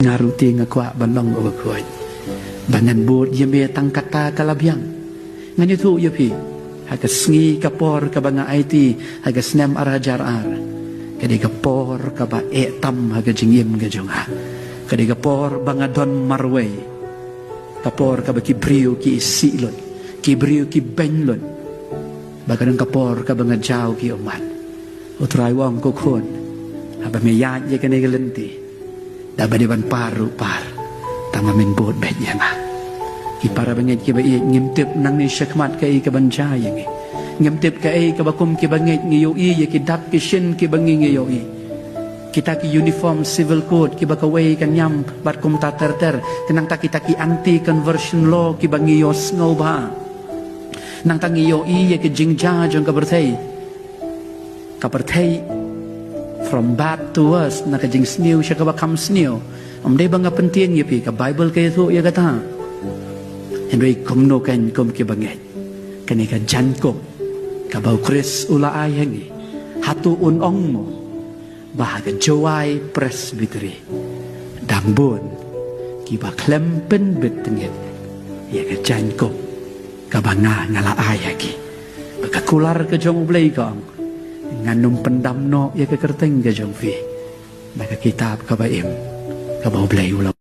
ngaruti ngakwa balong overkuat bangan bot yeme tang kata kalabyang ngan itu yapi haga sngi kapor ka banga IT haga snem arajar ar kadi kapor ka ba etam haga jingim ga jonga kadi kapor banga don marwe kapor ka ba kibriu ki silon kibriu ki benlon bagan kapor ka banga jaw ki oman utrai wang ko kon aba me ya ye kane galenti dapat dewan paru par tama min bot bet yang ki para banget ki ba ngimtip nang ni syakmat kai ka banja yang ngimtip kai ka bakum ki banget ngiyo i ki dap ki shin ki bangi ngiyo i kita ki uniform civil code ki bakaway kan nyam bat kum ta ter kenang ta kita ki anti conversion law ki bangi yo snow ba nang ta ngiyo i ki jingja jong ka berthei from bad to worse na kajing snew siya ka bakam snew day banga penting ya pi ka Bible kaya itu ya kata henry kumno kan kum ki banget kani ka janko ka bau kris ula ayangi hatu unong mo bahaga jawai presbytery dangbon ki ba klempen betengit ya ka janko ka banga ngala ayagi baka kular ka jong blay kang nganum pendam no ya ke kerteng ke jong fi maka kitab ka baim ka bau blay ulam